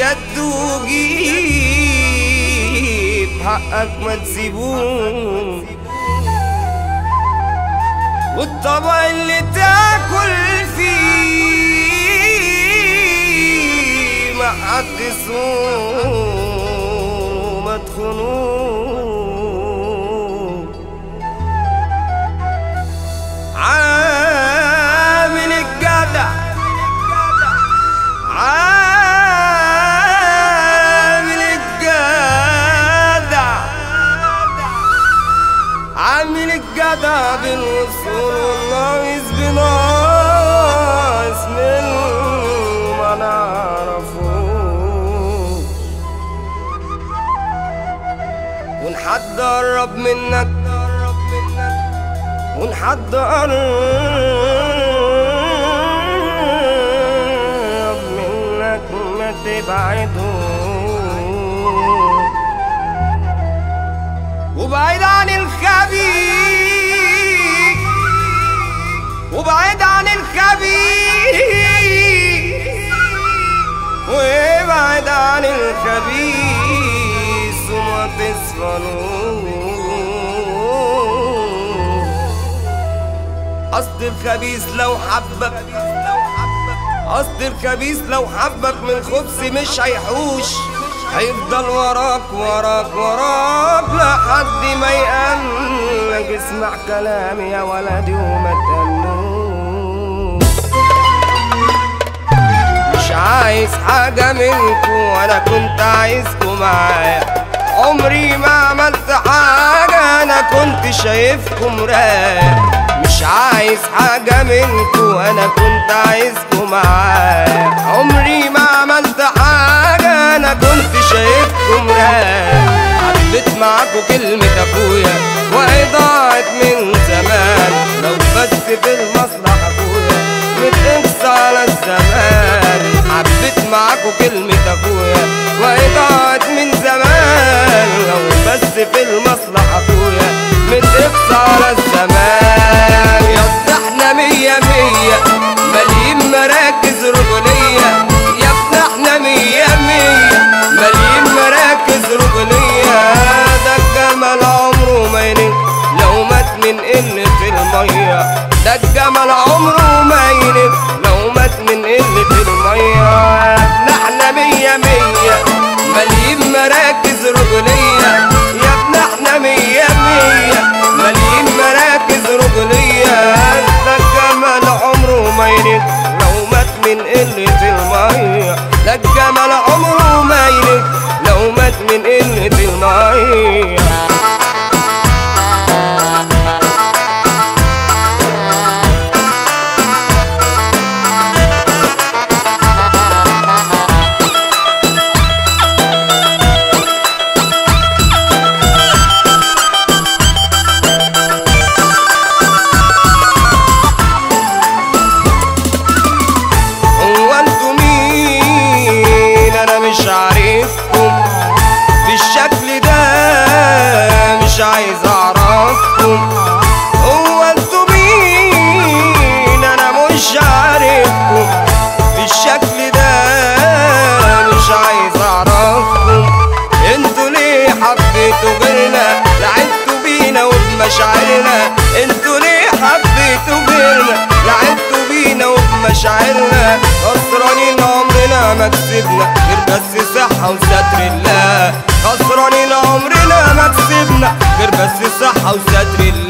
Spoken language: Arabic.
شد وجيب حقك ما تسيبوه، والطبق اللي تاكل فيه ما حد يصوم ما تخونوه. عامل الجدع عامل الجدع عامل الجدع بالوصول والناقص بناقص منه ما نعرفوش. وإن حد قرب منك وإن حد قرب منك ما تبعدوش، وبعيد عن الخبيث وبعيد عن الخبيث وابعد عن الخبيث وما تصفنوش. أصل الخبيث لو حبك أصل الخبيث لو حبك من خبث مش هيحوش، هيفضل وراك وراك وراك لحد ما يقلك. اسمع كلامي يا ولدي وما تقلوش. مش عايز حاجة منكم وانا كنت عايزكم معايا، عمري ما عملت حاجة انا كنت شايفكم رايق. مش عايز حاجة منكم وانا كنت عايزكم معايا، عمري ما عملت حاجة انا كنت شايفكم رايق. عدت معاكوا كلمة ابويا وهي ضاعت من زمان، لو بس في المصلحة ابويا متقص على الزمان. عدت معاكوا كلمة ابويا وهي ضاعت من زمان، لو بس في المصلحة ابويا متقص على الزمان. يا احنا مية مية مليين مراكز رجولية، يا احنا مية مية مليين مراكز رجولية. ده الجمل عمره ما ينق لو مات من قلة المية، ده الجمل عمره ما ينق لو مات من قلة المية. احنا مية مية مليين مراكز رجولية، يا ابن احنا مية مية مليين مراكز رجولية. ده الجمل عمره ما ينق لو مات من قلة المية، ده الجمل عمره ما ينق لو مات من قلة المية. مش عارفكم بالشكل ده، مش عايز اعرفكم. هو انتوا مين؟ انا مش عارفكم بالشكل ده، مش عايز اعرفكم. انتوا ليه حبيتوا غيرنا؟ لعبتوا بينا وبمشاعرنا. انتوا ليه حبيتوا غيرنا؟ لعبتوا بينا وبمشاعرنا. خسرانين عمرنا ما كسبنا غير بس صحة وستر الله، خسرانين عمرنا ما كسبنا غير بس صحة وستر الله.